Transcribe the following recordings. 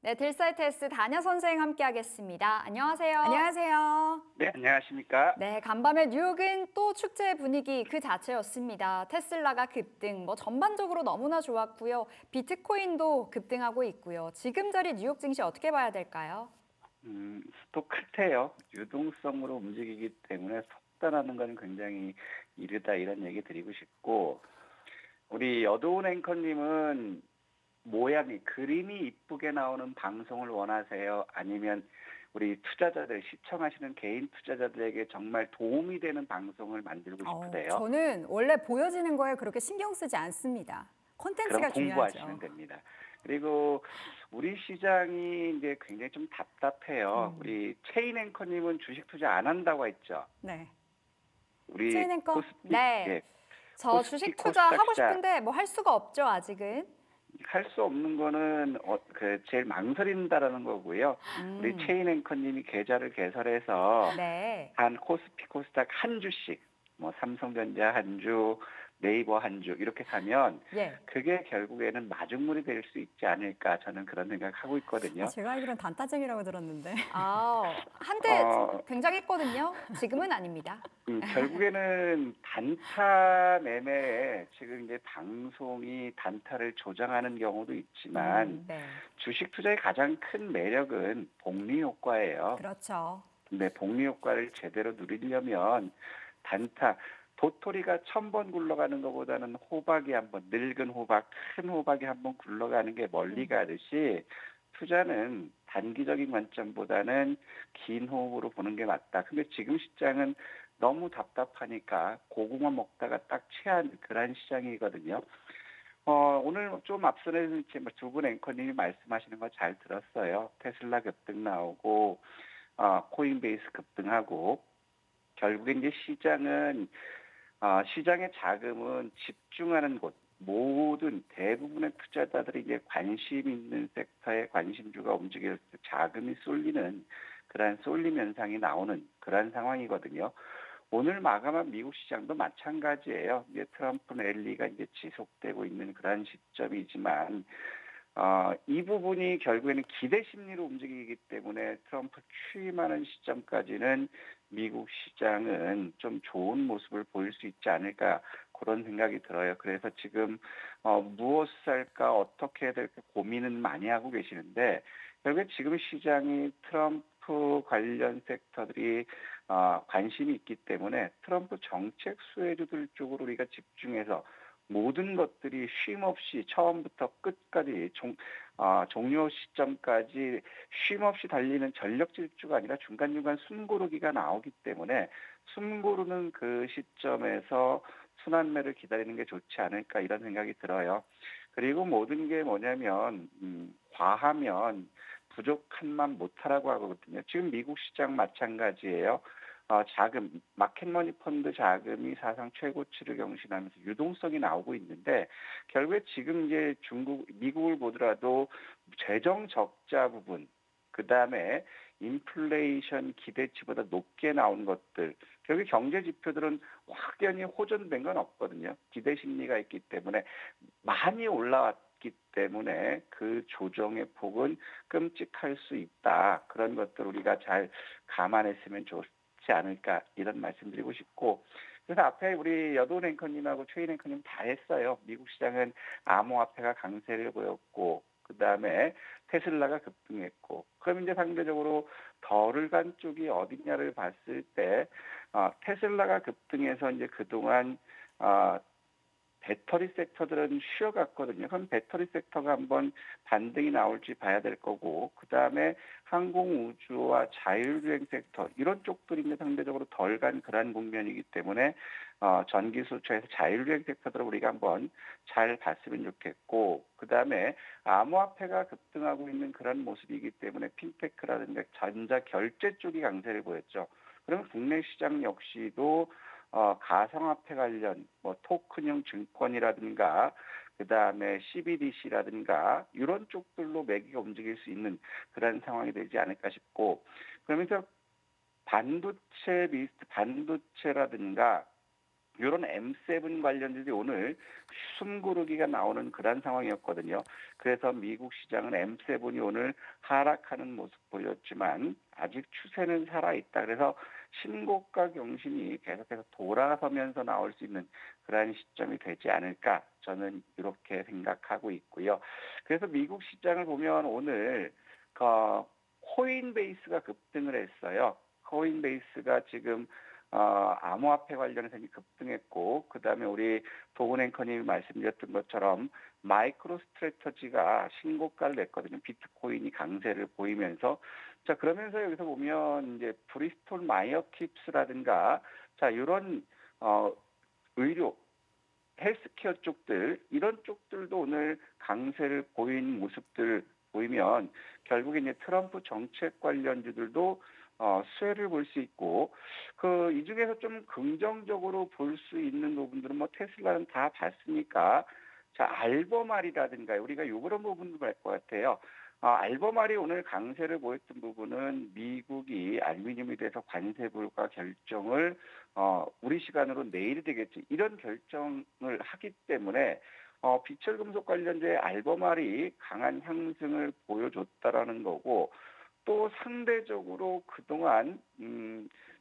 네, 딜사이테스 다녀 선생 함께하겠습니다. 안녕하세요. 안녕하세요. 네, 안녕하십니까? 네, 간밤에 뉴욕은 또 축제 분위기 그 자체였습니다. 테슬라가 급등, 전반적으로 너무나 좋았고요. 비트코인도 급등하고 있고요. 지금 자리 뉴욕 증시 어떻게 봐야 될까요? 또 클테요. 유동성으로 움직이기 때문에 속단하는 건 굉장히 이르다 이런 얘기 드리고 싶고 우리 여도운 앵커님은 모양이 그림이 이쁘게 나오는 방송을 원하세요? 아니면 우리 투자자들 시청하시는 개인 투자자들에게 정말 도움이 되는 방송을 만들고 싶으세요? 저는 원래 보여지는 거에 그렇게 신경 쓰지 않습니다. 그럼 콘텐츠가 공부하시면 중요하죠. 됩니다. 그리고 우리 시장이 이제 굉장히 좀 답답해요. 우리 체인 앵커님은 주식 투자 안 한다고 했죠. 네. 우리 체인 거? 코스피, 네, 예, 저 코스피 주식 코스닥 투자하고 시장 싶은데 할 수가 없죠, 아직은. 할 수 없는 거는 제일 망설인다라는 거고요. 우리 체인 앵커님이 계좌를 개설해서 네. 한 코스피 코스닥 한 주씩 뭐 삼성전자 한 주, 네이버 한 주 이렇게 사면 예. 그게 결국에는 마중물이 될 수 있지 않을까 저는 그런 생각하고 있거든요. 제가 알기로는 단타쟁이라고 들었는데. 한때 어, 굉장했거든요. 지금은 아닙니다. 결국에는 단타 매매에 지금 이제 방송이 단타를 조장하는 경우도 있지만 네. 주식 투자의 가장 큰 매력은 복리 효과예요. 그렇죠. 근데 복리 효과를 제대로 누리려면 단타 도토리가 1000번 굴러가는 것보다는 호박이 한번 늙은 호박, 큰 호박이 한번 굴러가는 게 멀리 가듯이 투자는 단기적인 관점보다는 긴 호흡으로 보는 게 맞다. 근데 지금 시장은 너무 답답하니까 고구마 먹다가 딱 체한 그런 시장이거든요. 오늘 좀 앞서는 두 분 앵커님이 말씀하시는 거 잘 들었어요. 테슬라 급등 나오고, 코인베이스 급등하고, 결국에 이제 시장의 자금은 집중하는 곳, 모든 대부분의 투자자들이 이제 관심 있는 섹터에 관심주가 움직일 때 자금이 쏠리는 그러한 쏠림 현상이 나오는 그러한 상황이거든요. 오늘 마감한 미국 시장도 마찬가지예요. 이제 트럼프 랠리가 이제 지속되고 있는 그러한 시점이지만, 이 부분이 결국에는 기대 심리로 움직이기 때문에 트럼프 취임하는 시점까지는 미국 시장은 좀 좋은 모습을 보일 수 있지 않을까 그런 생각이 들어요. 그래서 지금 무엇을 살까 어떻게 해야 될까 고민은 많이 하고 계시는데 결국에 지금 시장이 트럼프 관련 섹터들이 관심이 있기 때문에 트럼프 정책 수혜주들 쪽으로 우리가 집중해서 모든 것들이 쉼 없이 처음부터 끝까지 종료 시점까지 쉼 없이 달리는 전력 질주가 아니라 중간중간 숨 고르기가 나오기 때문에 숨 고르는 그 시점에서 순환매를 기다리는 게 좋지 않을까 이런 생각이 들어요. 그리고 모든 게 뭐냐면 과하면 부족한만 못하라고 하거든요. 지금 미국 시장 마찬가지예요. 자금, 마켓머니 펀드 자금이 사상 최고치를 경신하면서 유동성이 나오고 있는데 결국에 지금 이제 미국을 보더라도 재정 적자 부분, 그 다음에 인플레이션 기대치보다 높게 나온 것들, 결국 경제 지표들은 확연히 호전된 건 없거든요. 기대 심리가 있기 때문에 많이 올라왔기 때문에 그 조정의 폭은 끔찍할 수 있다. 그런 것들 우리가 잘 감안했으면 좋지 않을까 이런 말씀드리고 싶고 그래서 앞에 우리 여돈 앵커님하고 최인 앵커님 다 했어요. 미국 시장은 암호화폐가 강세를 보였고 그다음에 테슬라가 급등했고 그럼 이제 상대적으로 덜을 간 쪽이 어디냐를 봤을 때 테슬라가 급등해서 이제 그동안 배터리 섹터들은 쉬어갔거든요. 그럼 배터리 섹터가 한번 반등이 나올지 봐야 될 거고, 그 다음에 항공우주와 자율주행 섹터, 이런 쪽들이 이제 상대적으로 덜 간 그러한 국면이기 때문에, 전기수처에서 자율주행 섹터들을 우리가 한번 잘 봤으면 좋겠고, 그 다음에 암호화폐가 급등하고 있는 그런 모습이기 때문에 핀테크라든가 전자결제 쪽이 강세를 보였죠. 그러면 국내 시장 역시도 가상화폐 관련 토큰형 증권이라든가 그다음에 CBDC라든가 이런 쪽들로 매기가 움직일 수 있는 그런 상황이 되지 않을까 싶고 그러면서 반도체라든가 이런 M7 관련주들이 오늘 숨고르기가 나오는 그런 상황이었거든요. 그래서 미국 시장은 M7이 오늘 하락하는 모습 보였지만 아직 추세는 살아있다. 그래서 신고가 경신이 계속해서 돌아서면서 나올 수 있는 그러한 시점이 되지 않을까 저는 이렇게 생각하고 있고요. 그래서 미국 시장을 보면 오늘 코인베이스가 급등을 했어요. 코인베이스가 지금 암호화폐 관련해서 급등했고, 그 다음에 우리 도군 앵커님이 말씀드렸던 것처럼 마이크로 스트래터지가 신고가를 냈거든요. 비트코인이 강세를 보이면서. 자, 그러면서 여기서 보면 이제 브리스톨 마이어킵스라든가, 자, 이런, 의료, 헬스케어 쪽들, 이런 쪽들도 오늘 강세를 보인 모습들 보이면 결국에 이제 트럼프 정책 관련주들도 수혜를 볼 수 있고, 이 중에서 좀 긍정적으로 볼 수 있는 부분들은 뭐 테슬라는 다 봤으니까, 자, 알버말이라든가 우리가 요런 부분도 볼 것 같아요. 알버말이 오늘 강세를 보였던 부분은 미국이 알루미늄에 대해서 관세 불가 결정을 우리 시간으로 내일이 되겠지. 이런 결정을 하기 때문에 비철금속 관련주의 알버말이 강한 상승을 보여줬다라는 거고, 또 상대적으로 그동안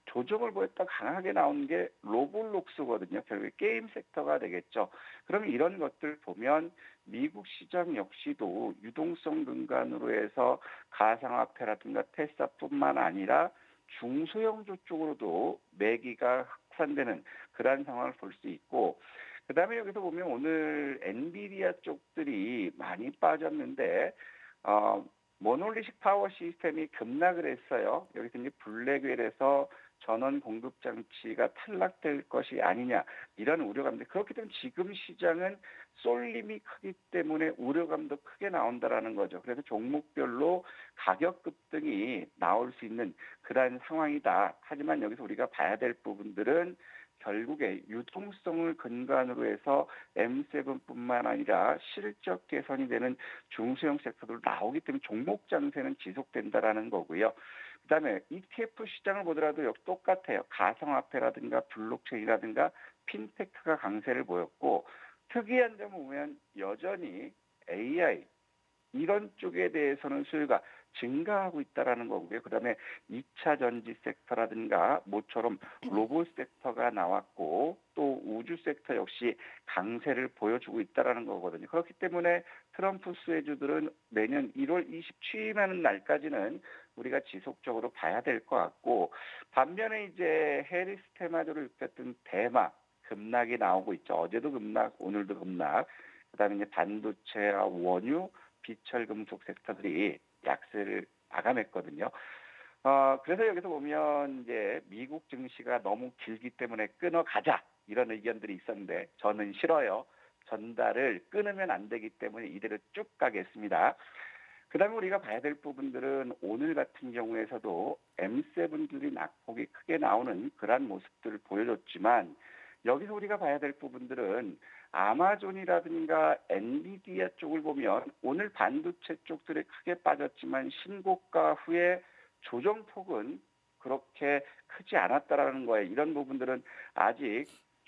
조정을 보였다 강하게 나온 게 로블록스거든요. 결국에 게임 섹터가 되겠죠. 그러면 이런 것들 보면 미국 시장 역시도 유동성 근간으로 해서 가상화폐라든가 테슬라뿐만 아니라 중소형주 쪽으로도 매기가 확산되는 그러한 상황을 볼 수 있고, 그다음에 여기서 보면 오늘 엔비디아 쪽들이 많이 빠졌는데 모놀리식 파워 시스템이 급락을 했어요. 여기서 이제 블랙웰에서 전원 공급 장치가 탈락될 것이 아니냐 이런 우려감인데, 그렇기 때문에 지금 시장은 쏠림이 크기 때문에 우려감도 크게 나온다라는 거죠. 그래서 종목별로 가격 급등이 나올 수 있는 그러한 상황이다. 하지만 여기서 우리가 봐야 될 부분들은 결국에 유동성을 근간으로 해서 M7뿐만 아니라 실적 개선이 되는 중소형 섹터도 나오기 때문에 종목 장세는 지속된다라는 거고요. 그다음에 ETF 시장을 보더라도 역시 똑같아요. 가상화폐라든가 블록체인이라든가 핀테크가 강세를 보였고, 특이한 점을 보면 여전히 AI 이런 쪽에 대해서는 수요가 증가하고 있다라는 거고요. 그다음에 2차 전지 섹터라든가 모처럼 로봇 sek터가 나왔고, 또 우주 섹터 역시 강세를 보여주고 있다라는 거거든요. 그렇기 때문에 트럼프 수혜주들은 내년 1월 27일이라는 날까지는 우리가 지속적으로 봐야 될 것 같고, 반면에 이제 해리스 테마주를 입혔던 대마 급락이 나오고 있죠. 어제도 급락, 오늘도 급락. 그다음에 이제 반도체와 원유, 비철금속 섹터들이 약세를 마감했거든요. 그래서 여기서 보면 이제 미국 증시가 너무 길기 때문에 끊어가자 이런 의견들이 있었는데 저는 싫어요. 전달을 끊으면 안 되기 때문에 이대로 쭉 가겠습니다. 그다음에 우리가 봐야 될 부분들은 오늘 같은 경우에서도 M7들이 낙폭이 크게 나오는 그러한 모습들을 보여줬지만, 여기서 우리가 봐야 될 부분들은 아마존이라든가 엔비디아 쪽을 보면 오늘 반도체 쪽들이 크게 빠졌지만 신고가 후에 조정폭은 그렇게 크지 않았다라는 거예요. 이런 부분들은 아직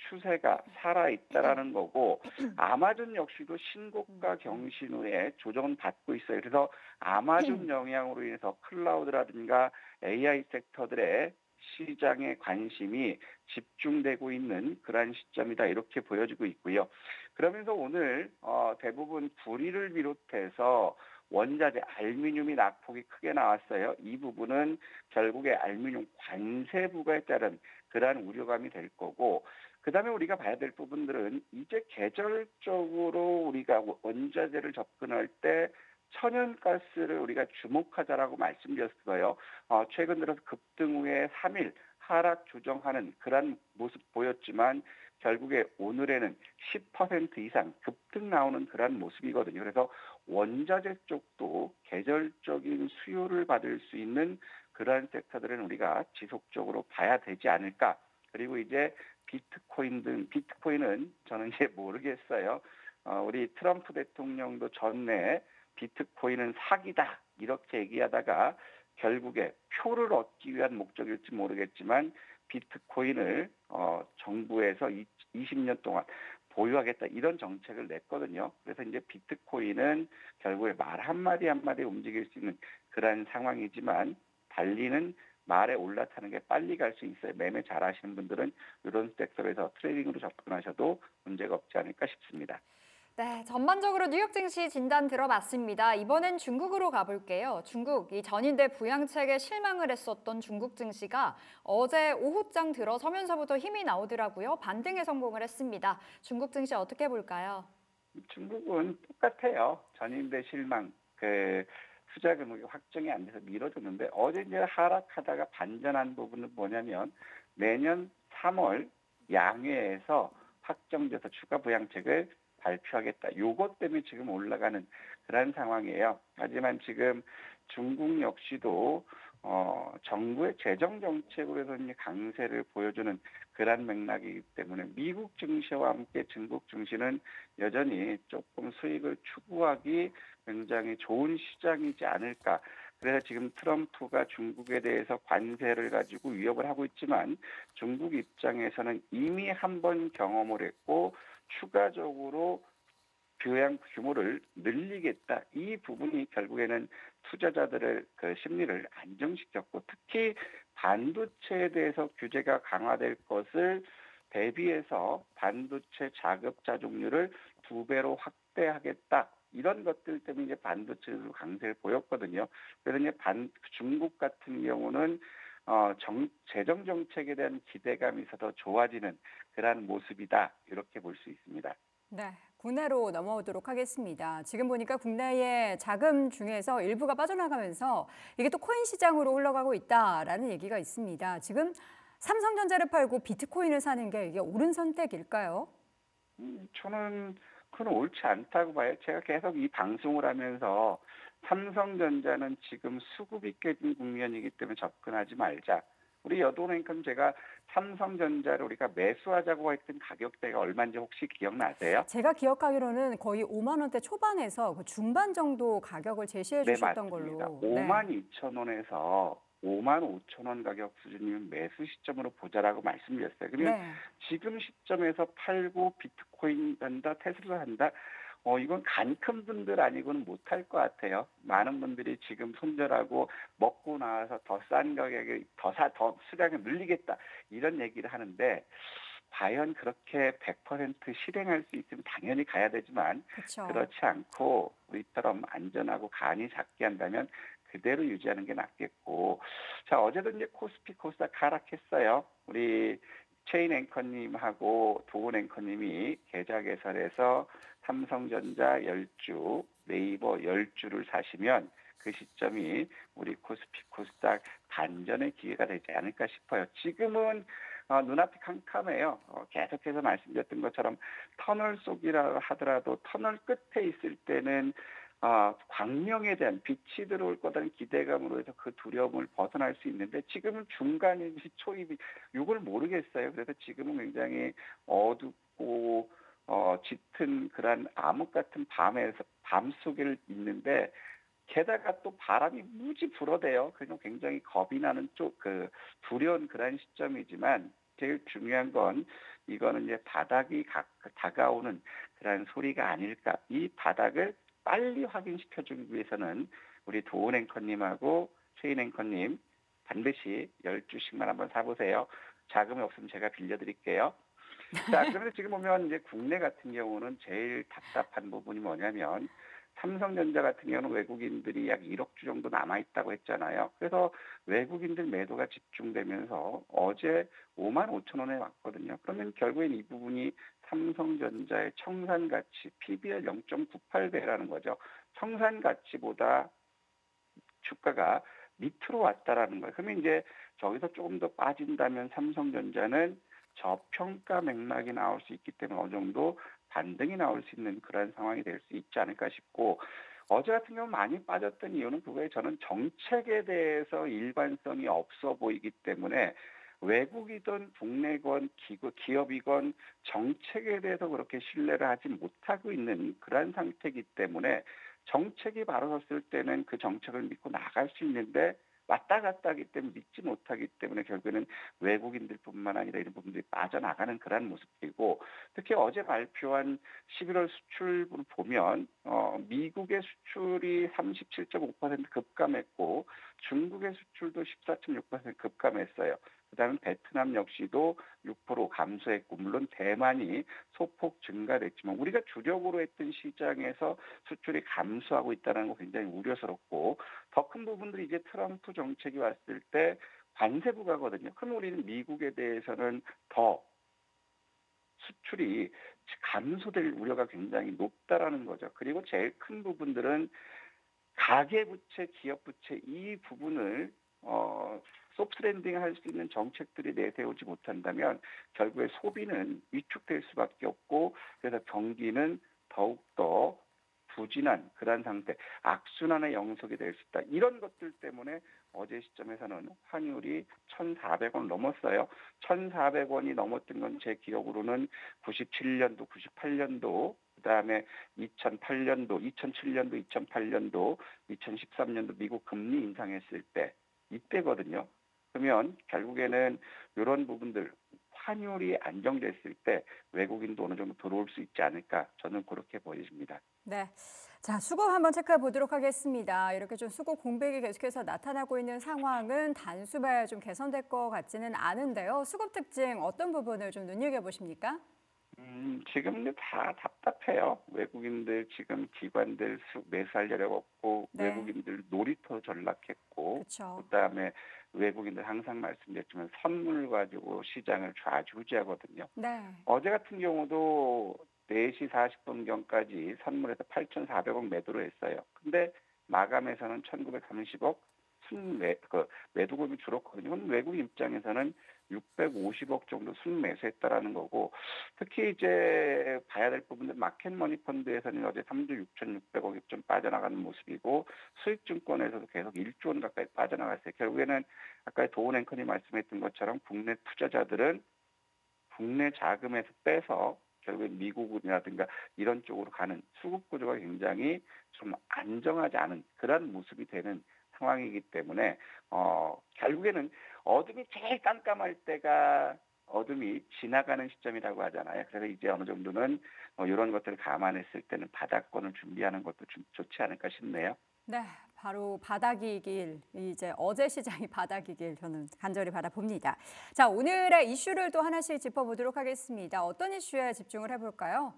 추세가 살아있다라는 거고, 아마존 역시도 신고가 경신 후에 조정은 받고 있어요. 그래서 아마존 영향으로 인해서 클라우드라든가 AI 섹터들의 시장의 관심이 집중되고 있는 그러한 시점이다, 이렇게 보여지고 있고요. 그러면서 오늘 대부분 구리를 비롯해서 원자재 알루미늄이 낙폭이 크게 나왔어요. 이 부분은 결국에 알루미늄 관세 부과에 따른 그러한 우려감이 될 거고, 그다음에 우리가 봐야 될 부분들은 이제 계절적으로 우리가 원자재를 접근할 때 천연가스를 우리가 주목하자라고 말씀드렸어요. 최근 들어서 급등 후에 3일 하락 조정하는 그런 모습 보였지만 결국에 오늘에는 10% 이상 급등 나오는 그런 모습이거든요. 그래서 원자재 쪽도 계절적인 수요를 받을 수 있는 그러한 섹터들은 우리가 지속적으로 봐야 되지 않을까. 그리고 이제 비트코인은 저는 이제 모르겠어요. 우리 트럼프 대통령도 전에 비트코인은 사기다 이렇게 얘기하다가 결국에 표를 얻기 위한 목적일지 모르겠지만 비트코인을 정부에서 20년 동안 보유하겠다 이런 정책을 냈거든요. 그래서 이제 비트코인은 결국에 말 한마디 한마디 움직일 수 있는 그런 상황이지만 달리는 말에 올라타는 게 빨리 갈 수 있어요. 매매 잘 하시는 분들은 이런 섹터에서 트레이딩으로 접근하셔도 문제가 없지 않을까 싶습니다. 네, 전반적으로 뉴욕 증시 진단 들어봤습니다. 이번엔 중국으로 가볼게요. 중국, 이 전인대 부양책에 실망을 했었던 중국 증시가 어제 오후장 들어서면서부터 힘이 나오더라고요. 반등에 성공을 했습니다. 중국 증시 어떻게 볼까요? 중국은 똑같아요. 전인대 실망, 투자 금액이 확정이 안 돼서 미뤄졌는데 어제 이제 하락하다가 반전한 부분은 뭐냐면 내년 3월 양회에서 확정돼서 추가 부양책을 발표하겠다. 요것 때문에 지금 올라가는 그런 상황이에요. 하지만 지금 중국 역시도 정부의 재정 정책으로 해서 이제 강세를 보여주는 그런 맥락이기 때문에 미국 증시와 함께 중국 증시는 여전히 조금 수익을 추구하기 굉장히 좋은 시장이지 않을까. 그래서 지금 트럼프가 중국에 대해서 관세를 가지고 위협을 하고 있지만 중국 입장에서는 이미 한 번 경험을 했고 추가적으로 교양 규모를 늘리겠다. 이 부분이 결국에는 투자자들의 그 심리를 안정시켰고 특히 반도체에 대해서 규제가 강화될 것을 대비해서 반도체 자급 자족률을 2배로 확대하겠다. 이런 것들 때문에 이제 반도체도 강세를 보였거든요. 그래서 이제 중국 같은 경우는 재정 정책에 대한 기대감이 있어서 좋아지는 그러한 모습이다. 이렇게 볼 수 있습니다. 네, 국내로 넘어오도록 하겠습니다. 지금 보니까 국내의 자금 중에서 일부가 빠져나가면서 이게 또 코인 시장으로 흘러가고 있다라는 얘기가 있습니다. 지금 삼성전자를 팔고 비트코인을 사는 게 이게 옳은 선택일까요? 저는 그건 옳지 않다고 봐요. 제가 계속 이 방송을 하면서 삼성전자는 지금 수급이 깨진 국면이기 때문에 접근하지 말자. 우리 여도랭크는 제가 삼성전자를 우리가 매수하자고 했던 가격대가 얼마인지 혹시 기억나세요? 제가 기억하기로는 거의 5만 원대 초반에서 그 중반 정도 가격을 제시해 네, 주셨던 맞습니다. 걸로. 5만 2천 원에서 5만 5천 원 가격 수준이면 매수 시점으로 보자라고 말씀드렸어요. 그러면 네. 지금 시점에서 팔고 비트코인 한다, 테슬라 한다. 이건 간 큰 분들 아니고는 못할 것 같아요. 많은 분들이 지금 손절하고 먹고 나와서 더 싼 가격에 더 수량을 늘리겠다. 이런 얘기를 하는데 과연 그렇게 100% 실행할 수 있으면 당연히 가야 되지만 그렇죠. 그렇지 않고 우리처럼 안전하고 간이 작게 한다면 그대로 유지하는 게 낫겠고. 자, 어제도 이제 코스피 코스닥 하락했어요. 우리 체인 앵커님하고 도훈 앵커님이 계좌 개설해서 삼성전자 10주, 네이버 10주를 사시면 그 시점이 우리 코스피 코스닥 반전의 기회가 되지 않을까 싶어요. 지금은 눈앞이 캄캄해요. 계속해서 말씀드렸던 것처럼 터널 속이라 하더라도 터널 끝에 있을 때는 광명에 대한 빛이 들어올 거라는 기대감으로 해서 그 두려움을 벗어날 수 있는데 지금은 중간인지 초입이 이걸 모르겠어요. 그래서 지금은 굉장히 어둡고 짙은 그런 암흑 같은 밤 속에 있는데 게다가 또 바람이 무지 불어대요. 그래서 굉장히 겁이 나는 두려운 그런 시점이지만 제일 중요한 건 이거는 이제 바닥이 다가오는 그런 소리가 아닐까. 이 바닥을 빨리 확인시켜주기 위해서는 우리 도훈 앵커님하고 최인 앵커님 반드시 10주씩만 한번 사보세요. 자금이 없으면 제가 빌려드릴게요. 자, 그런데 지금 보면 이제 국내 같은 경우는 제일 답답한 부분이 뭐냐면 삼성전자 같은 경우는 외국인들이 약 1억 주 정도 남아있다고 했잖아요. 그래서 외국인들 매도가 집중되면서 어제 5만 5천 원에 왔거든요. 그러면 결국엔 이 부분이 삼성전자의 청산가치 PBR 0.98배라는 거죠. 청산가치보다 주가가 밑으로 왔다라는 거예요. 그러면 이제 저기서 조금 더 빠진다면 삼성전자는 저평가 맥락이 나올 수 있기 때문에 어느 정도 반등이 나올 수 있는 그런 상황이 될 수 있지 않을까 싶고 어제 같은 경우 많이 빠졌던 이유는 그거에 저는 정책에 대해서 일관성이 없어 보이기 때문에 외국이든 국내건 기업이건 정책에 대해서 그렇게 신뢰를 하지 못하고 있는 그런 상태이기 때문에 정책이 바로 섰을 때는 그 정책을 믿고 나갈 수 있는데 왔다 갔다 하기 때문에 믿지 못하기 때문에 결국에는 외국인들뿐만 아니라 이런 부분들이 빠져나가는 그런 모습이고 특히 어제 발표한 11월 수출을 보면 미국의 수출이 37.5% 급감했고 중국의 수출도 14.6% 급감했어요. 그다음에 베트남 역시도 6% 감소했고 물론 대만이 소폭 증가됐지만 우리가 주력으로 했던 시장에서 수출이 감소하고 있다는 거 굉장히 우려스럽고 더 큰 부분들이 이제 트럼프 정책이 왔을 때 관세 부과거든요. 그럼 우리는 미국에 대해서는 더 수출이 감소될 우려가 굉장히 높다라는 거죠. 그리고 제일 큰 부분들은 가계부채, 기업부채 이 부분을 소프트랜딩 할 수 있는 정책들이 내세우지 못한다면 결국에 소비는 위축될 수밖에 없고 그래서 경기는 더욱더 부진한 그런 상태, 악순환의 영속이 될 수 있다. 이런 것들 때문에 어제 시점에서는 환율이 1,400원 넘었어요. 1,400원이 넘었던 건 제 기억으로는 97년도, 98년도, 그다음에 2008년도, 2007년도, 2008년도, 2013년도 미국 금리 인상했을 때 이때거든요. 그러면 결국에는 이런 부분들 환율이 안정됐을 때 외국인도 어느 정도 들어올 수 있지 않을까 저는 그렇게 보여집니다. 네. 자, 수급 한번 체크해 보도록 하겠습니다. 이렇게 좀 수급 공백이 계속해서 나타나고 있는 상황은 단숨에 좀 개선될 것 같지는 않은데요. 수급 특징 어떤 부분을 좀 눈여겨보십니까? 지금 다 답답해요. 외국인들 지금 기관들 매수할 여력 없고 네, 외국인들 놀이터 전락했고 그렇죠. 그다음에 외국인들 항상 말씀드렸지만 선물 가지고 시장을 좌지우지하거든요. 네. 어제 같은 경우도 4시 40분경까지 선물에서 8,400억 매도를 했어요. 근데 마감에서는 1,930억 매도금이 줄었거든요. 그럼 외국 입장에서는 650억 정도 순매수했다라는 거고 특히 이제 봐야 될 부분은 마켓머니 펀드에서는 어제 3조 6,600억이 좀 빠져나가는 모습이고 수익증권에서도 계속 1조 원 가까이 빠져나갔어요. 결국에는 아까 도원 앵커님 말씀했던 것처럼 국내 투자자들은 국내 자금에서 빼서 결국에 미국이라든가 이런 쪽으로 가는 수급 구조가 굉장히 좀 안정하지 않은 그런 모습이 되는 상황이기 때문에 결국에는 어둠이 제일 깜깜할 때가 어둠이 지나가는 시점이라고 하잖아요. 그래서 이제 어느 정도는 이런 것들을 감안했을 때는 바닥권을 준비하는 것도 좀 좋지 않을까 싶네요. 네, 바로 바닥이길, 이제 어제 시장이 바닥이길 저는 간절히 바라봅니다. 자, 오늘의 이슈를 또 하나씩 짚어보도록 하겠습니다. 어떤 이슈에 집중을 해볼까요?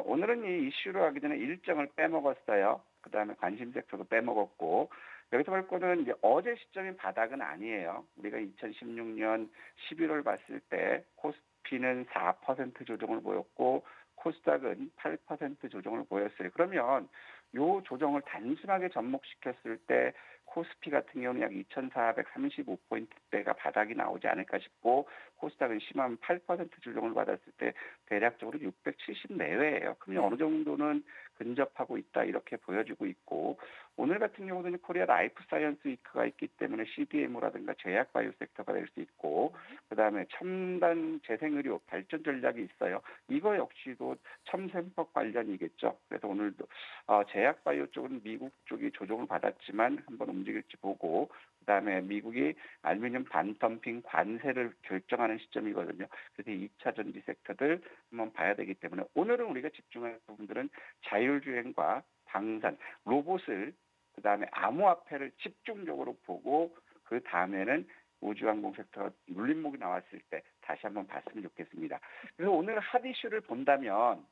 오늘은 이 이슈로 하기 전에 일정을 빼먹었어요. 그다음에 관심 섹터도 빼먹었고 여기서 볼 거는 이제 어제 시점이 바닥은 아니에요. 우리가 2016년 11월 봤을 때 코스피는 4% 조정을 보였고 코스닥은 8% 조정을 보였어요. 그러면 요 조정을 단순하게 접목시켰을 때 코스피 같은 경우는 약 2,435포인트대가 바닥이 나오지 않을까 싶고 코스닥은 심하면 8% 조정을 받았을 때 대략적으로 670 내외예요. 그러면 네. 어느 정도는 근접하고 있다 이렇게 보여지고 있고 오늘 같은 경우는 코리아 라이프 사이언스 위크가 있기 때문에 CDMO라든가 제약 바이오 섹터가 될 수 있고 그다음에 첨단 재생의료 발전 전략이 있어요. 이거 역시도 첨센법 관련이겠죠. 그래서 오늘도 제약 바이오 쪽은 미국 쪽이 조정을 받았지만 한번 움직일지 보고 그다음에 미국이 알루미늄 반덤핑 관세를 결정하는 시점이거든요. 그래서 2차 전지 섹터들 한번 봐야 되기 때문에 오늘은 우리가 집중할 부분들은 자율주행과 방산, 로봇을 그다음에 암호화폐를 집중적으로 보고 그 다음에는 우주항공 섹터가 눌림목이 나왔을 때 다시 한번 봤으면 좋겠습니다. 그래서 오늘 핫 이슈를 본다면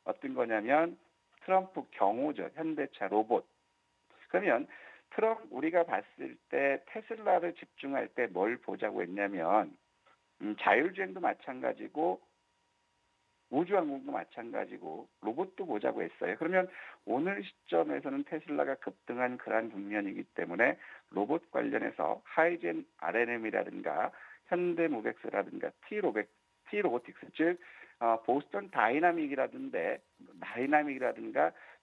어떤 거냐면 트럼프 경호죠. 현대차 로봇. 그러면 우리가 봤을 때 테슬라를 집중할 때 뭘 보자고 했냐면 자율주행도 마찬가지고 우주항공도 마찬가지고 로봇도 보자고 했어요. 그러면 오늘 시점에서는 테슬라가 급등한 그러한 국면이기 때문에 로봇 관련해서 하이젠 RNM이라든가 현대모백스라든가 T로보틱스 즉 보스턴 다이나믹이라든가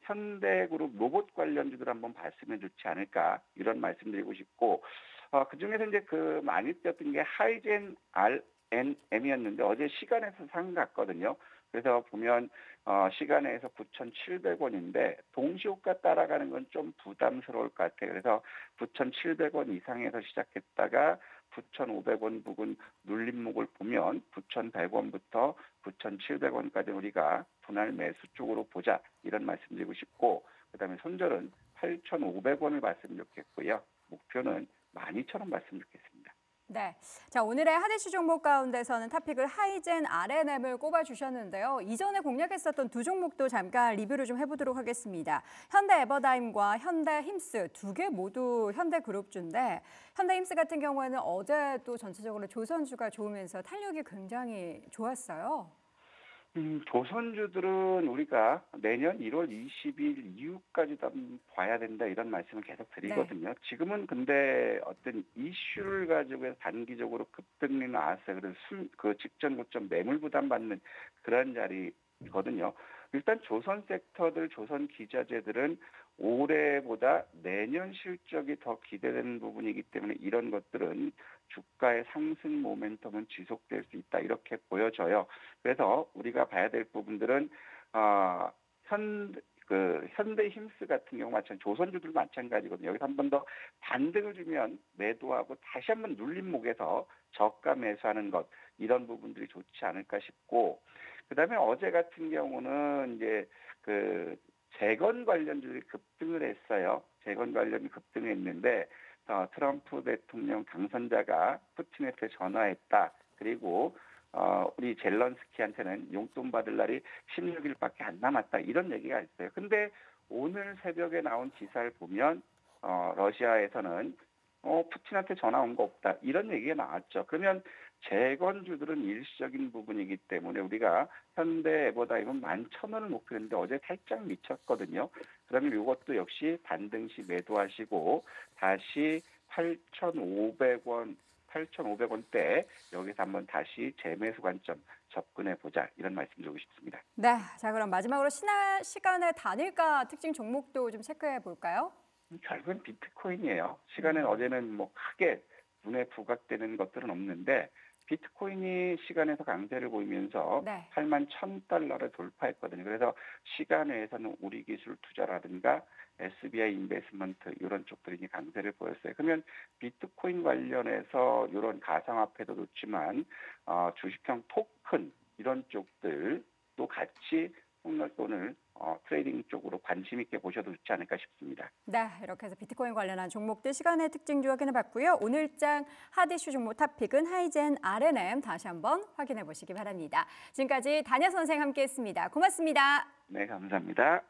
현대그룹 로봇 관련주들 한번 봤으면 좋지 않을까 이런 말씀드리고 싶고 그 중에서 이제 그 많이 뛰었던 게 하이젠 RNM이었는데 어제 시간에서 상갔거든요. 그래서 보면 시간에서 9,700원인데 동시호가 따라가는 건 좀 부담스러울 것 같아요. 그래서 9,700원 이상에서 시작했다가 9,500원 부근 눌림목을 보면 9,100원부터 9,700원까지 우리가 분할 매수 쪽으로 보자 이런 말씀드리고 싶고 그다음에 손절은 8,500원을 봤으면 좋겠고요. 목표는 12,000원 봤으면 좋겠습니다. 네. 자, 오늘의 핫이슈 종목 가운데서는 탑픽을 하이젠 RNM을 꼽아주셨는데요. 이전에 공략했었던 두 종목도 잠깐 리뷰를 좀 해보도록 하겠습니다. 현대 에버다임과 현대 힘스 두 개 모두 현대 그룹주인데 현대 힘스 같은 경우에는 어제 또 전체적으로 조선주가 좋으면서 탄력이 굉장히 좋았어요. 조선주들은 우리가 내년 1월 20일 이후까지 좀 봐야 된다 이런 말씀을 계속 드리거든요. 지금은 근데 어떤 이슈를 가지고 해서 단기적으로 급등이 나왔어요. 그래서 그 직전 고점 매물 부담 받는 그런 자리거든요. 일단 조선 섹터들, 조선 기자재들은 올해보다 내년 실적이 더 기대되는 부분이기 때문에 이런 것들은 주가의 상승 모멘텀은 지속될 수 있다 이렇게 보여져요. 그래서 우리가 봐야 될 부분들은 현대 힘스 같은 경우 마찬가지, 조선주들 마찬가지거든요. 여기서 한 번 더 반등을 주면 매도하고 다시 한번 눌림목에서 저가 매수하는 것 이런 부분들이 좋지 않을까 싶고 그다음에 어제 같은 경우는 이제 재건 관련주들이 급등을 했어요. 재건 관련이 급등했는데 트럼프 대통령 당선자가 푸틴한테 전화했다. 그리고 우리 젤런스키한테는 용돈 받을 날이 16일밖에 안 남았다. 이런 얘기가 있어요. 근데 오늘 새벽에 나온 기사를 보면 러시아에서는 푸틴한테 전화 온 거 없다. 이런 얘기가 나왔죠. 그러면 재건주들은 일시적인 부분이기 때문에 우리가 현대 에버다임은 11,000원을 목표했는데 어제 살짝 미쳤거든요. 그러면 이것도 역시 반등 시 매도하시고 다시 8,500원대 여기서 한번 다시 재매수 관점 접근해 보자 이런 말씀 드리고 싶습니다. 네, 자 그럼 마지막으로 시간의 단일가 특징 종목도 좀 체크해 볼까요? 결국은 비트코인이에요. 시간은 어제는 뭐 크게 눈에 부각되는 것들은 없는데 비트코인이 시간에서 강세를 보이면서 81,000달러를 돌파했거든요. 그래서 시간에서는 우리 기술 투자라든가 SBI 인베스트먼트 이런 쪽들이 강세를 보였어요. 그러면 비트코인 관련해서 이런 가상화폐도 좋지만 주식형 토큰 이런 쪽들도 같이 폭락돈을 트레이딩 쪽으로 관심 있게 보셔도 좋지 않을까 싶습니다. 네, 이렇게 해서 비트코인 관련한 종목들 시간의 특징주 확인해 봤고요. 오늘장 핫이슈 종목 탑픽은 하이젠 RNM 다시 한번 확인해 보시기 바랍니다. 지금까지 단야 선생 함께했습니다. 고맙습니다. 네, 감사합니다.